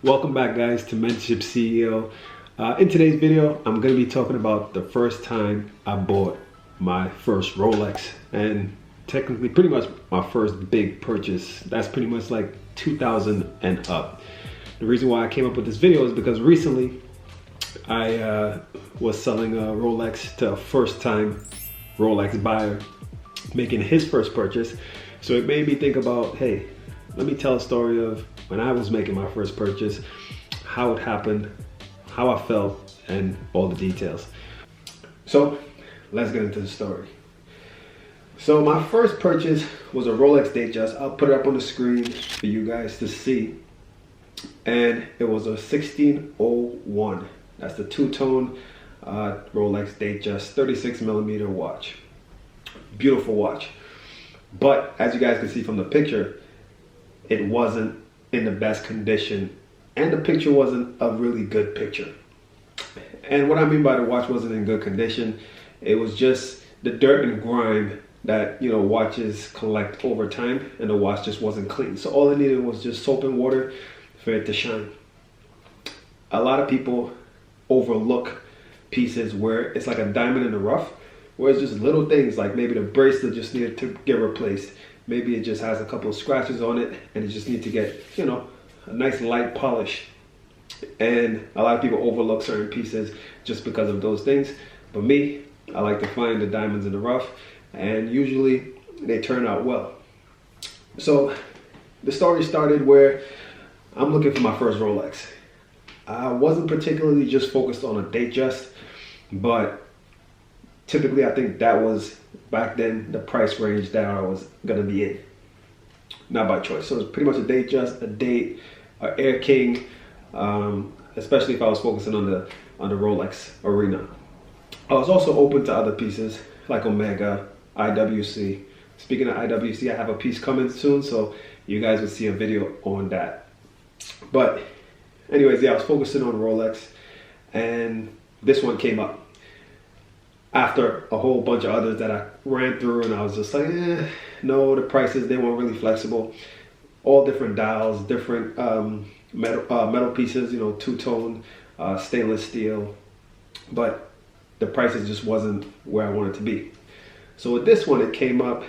Welcome back, guys, to Mentorship CEO. In today's video, I'm going to be talking about the first time I bought my first Rolex, and technically pretty much my first big purchase. That's pretty much like 2000 and up. The reason why I came up with this video is because recently I was selling a Rolex to a first-time Rolex buyer, making his first purchase. So it made me think about, hey, let me tell a story of when I was making my first purchase, how it happened, how I felt, and all the details. So let's get into the story. So my first purchase was a Rolex Datejust. I'll put it up on the screen for you guys to see. And it was a 1601. That's the two-tone Rolex Datejust 36mm watch. Beautiful watch. But as you guys can see from the picture, it wasn't in the best condition, and the picture wasn't a really good picture. And what I mean by the watch wasn't in good condition, it was just the dirt and grime that, you know, watches collect over time, and the watch just wasn't clean. So all it needed was just soap and water for it to shine. A lot of people overlook pieces where it's like a diamond in the rough, where it's just little things like maybe the bracelet just needed to get replaced. Maybe it just has a couple of scratches on it and it just needs to get, you know, a nice light polish. And a lot of people overlook certain pieces just because of those things. But me, I like to find the diamonds in the rough, and usually they turn out well. So the story started where I'm looking for my first Rolex. I wasn't particularly just focused on a Datejust, but typically I think that was back then the price range that I was gonna be in, not by choice. So it was pretty much a Datejust, a Date, an Air King, especially if I was focusing on the Rolex arena. I was also open to other pieces like Omega, IWC. Speaking of IWC, I have a piece coming soon, so you guys will see a video on that. But anyways, yeah, I was focusing on Rolex, and this one came up after a whole bunch of others that I ran through, and I was just like, no, the prices, they weren't really flexible. All different dials, different metal pieces, you know, two-tone, stainless steel, but the prices just wasn't where I wanted to be. So with this one, it came up,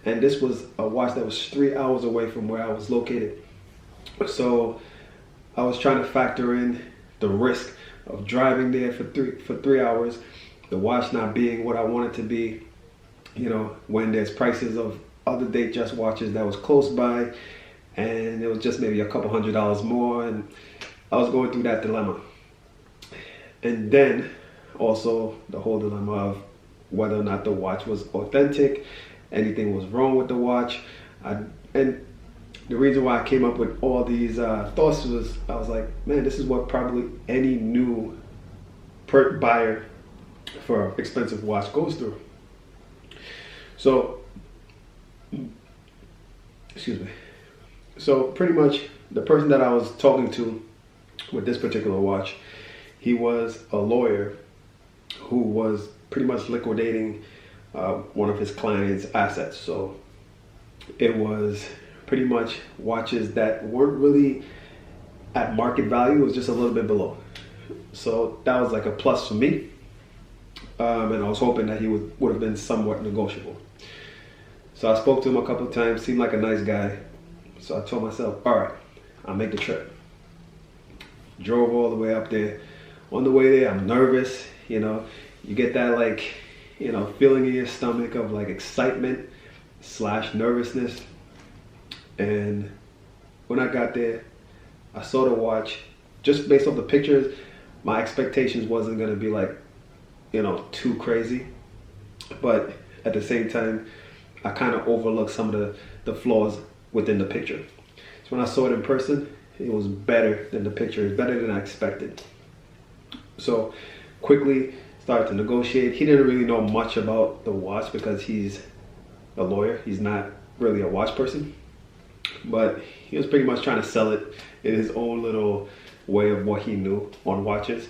and this was a watch that was 3 hours away from where I was located. So I was trying to factor in the risk of driving there for three hours, the watch not being what I want it to be, you know, when there's prices of other Datejust watches that was close by, and it was just maybe a couple $100 more, and I was going through that dilemma. And then also the whole dilemma of whether or not the watch was authentic, anything was wrong with the watch. And the reason why I came up with all these thoughts was, I was like, man, this is what probably any new buyer for an expensive watch goes through. So, excuse me. So pretty much the person that I was talking to with this particular watch, he was a lawyer who was pretty much liquidating one of his client's assets. So it was pretty much watches that weren't really at market value, it was just a little bit below. So that was like a plus for me. And I was hoping that he would have been somewhat negotiable. So I spoke to him a couple of times, seemed like a nice guy. So I told myself, all right, I'll make the trip. Drove all the way up there. On the way there, I'm nervous, you know. You get that, like, you know, feeling in your stomach of like excitement / nervousness. And when I got there, I saw the watch. Just based off the pictures, my expectations wasn't gonna be like, you know, too crazy. But at the same time, I kind of overlooked some of the flaws within the picture. So when I saw it in person, it was better than the picture. It was better than I expected. So quickly started to negotiate. He didn't really know much about the watch because he's a lawyer. He's not really a watch person. But he was pretty much trying to sell it in his own little way of what he knew on watches.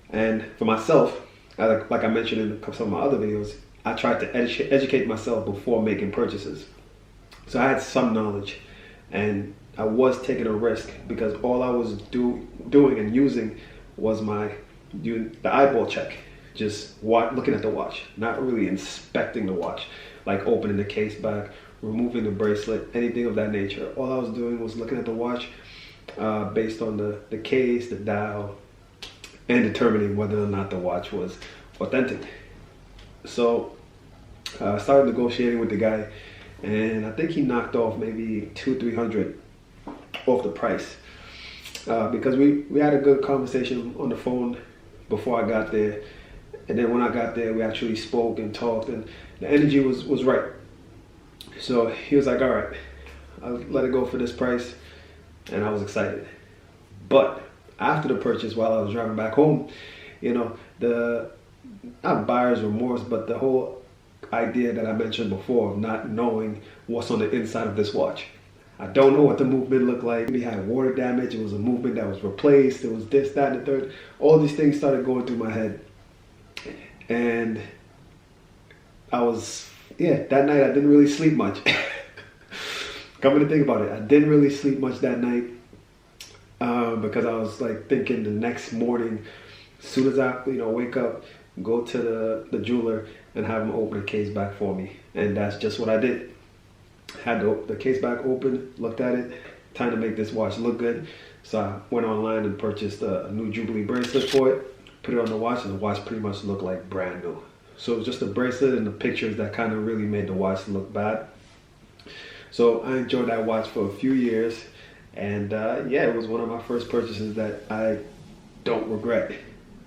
And for myself, like I mentioned in some of my other videos, I tried to educate myself before making purchases. So I had some knowledge, and I was taking a risk because all I was doing and using was the eyeball check, just looking at the watch, not really inspecting the watch, like opening the case back, removing the bracelet, anything of that nature. All I was doing was looking at the watch based on the case, the dial, and determining whether or not the watch was authentic. So I started negotiating with the guy, and I think he knocked off maybe $200-300 off the price because we had a good conversation on the phone before I got there, and then when I got there we actually spoke and talked, and the energy was right. So he was like, all right, I'll let it go for this price, and I was excited. But after the purchase, while I was driving back home, you know, not buyer's remorse, but the whole idea that I mentioned before of not knowing what's on the inside of this watch. I don't know what the movement looked like. We had water damage. It was a movement that was replaced. It was this, that, and the third. All these things started going through my head. And that night I didn't really sleep much. Coming to think about it, I didn't really sleep much that night because I was like thinking the next morning, as soon as I wake up, go to the jeweler and have him open the case back for me. And that's just what I did. Had the case back open, looked at it, time to make this watch look good. So I went online and purchased a new Jubilee bracelet for it, put it on the watch, and the watch pretty much looked like brand new. So it was just the bracelet and the pictures that kind of really made the watch look bad. So I enjoyed that watch for a few years, and yeah, it was one of my first purchases that I don't regret.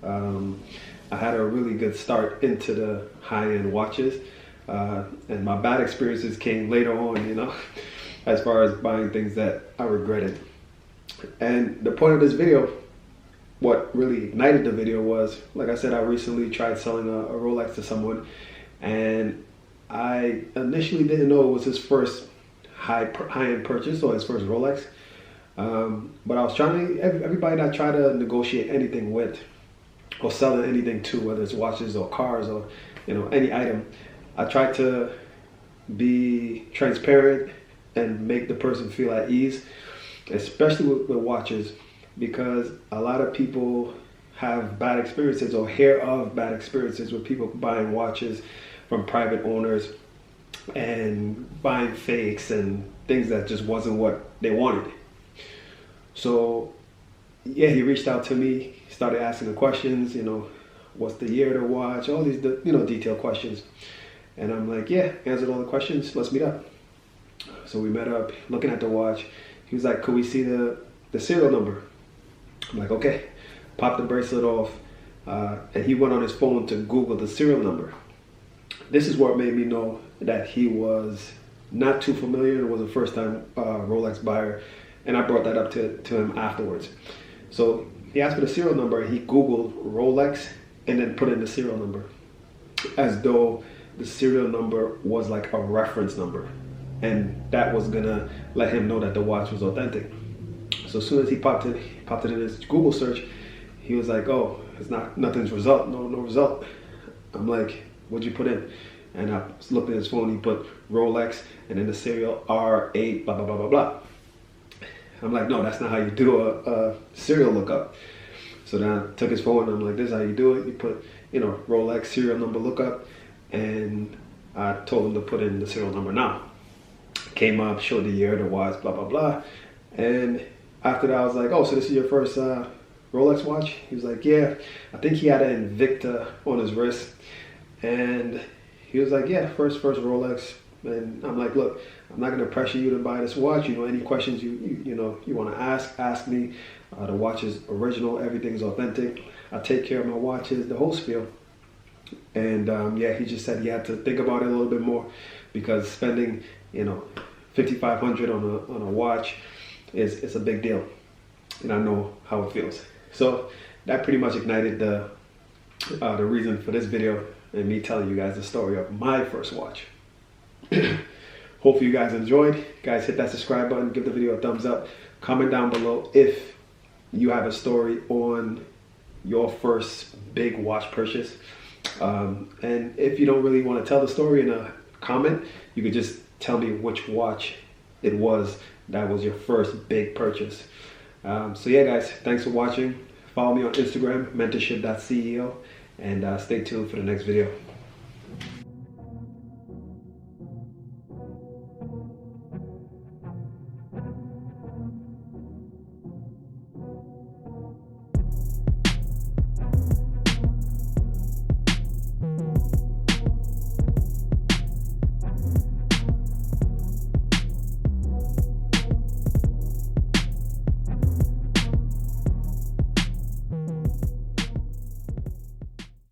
I had a really good start into the high-end watches, and my bad experiences came later on, as far as buying things that I regretted. And the point of this video, what really ignited the video was, like I said, I recently tried selling a Rolex to someone, and I initially didn't know it was his first high-end purchase or his first Rolex. But I was everybody that I try to negotiate anything with or selling anything to, whether it's watches or cars or any item, I try to be transparent and make the person feel at ease, especially with watches, because a lot of people have bad experiences or hear of bad experiences with people buying watches from private owners and buying fakes and things that just wasn't what they wanted. So yeah, he reached out to me, started asking the questions, what's the year of the watch, all these detailed questions. And I'm like, yeah, answered all the questions, let's meet up. So we met up, looking at the watch. He was like, could we see the serial number? I'm like, okay. Popped the bracelet off, and he went on his phone to Google the serial number. This is what made me know that he was not too familiar. It was a first-time Rolex buyer, and I brought that up to him afterwards. So he asked for the serial number, and he Googled Rolex and then put in the serial number, as though the serial number was like a reference number, and that was gonna let him know that the watch was authentic. So as soon as he popped it in his Google search, he was like, oh, it's nothing's result, no result. I'm like, what'd you put in? And I looked at his phone, he put Rolex and then the serial R8, blah, blah, blah, blah, blah. I'm like, no, that's not how you do a serial lookup. So then I took his phone and I'm like, this is how you do it. You put, Rolex serial number lookup, and I told him to put in the serial number now. Came up, showed the year, the watch, blah, blah, blah. And after that, I was like, oh, so this is your first Rolex watch? He was like, yeah. I think he had an Invicta on his wrist. And he was like, yeah, first Rolex. And I'm like, look, I'm not gonna pressure you to buy this watch. Any questions you want to ask me. The watch is original, everything's authentic. I take care of my watches, the whole spiel. And yeah, he just said he had to think about it a little bit more, because spending $5,500 on a watch is a big deal, and I know how it feels. So that pretty much ignited the reason for this video and me telling you guys the story of my first watch. Hopefully you guys enjoyed. Guys, hit that subscribe button, give the video a thumbs up, comment down below if you have a story on your first big watch purchase. And if you don't really want to tell the story in a comment, you could just tell me which watch it was that was your first big purchase. So yeah, guys, thanks for watching. Follow me on Instagram, mentorship.ceo, and stay tuned for the next video.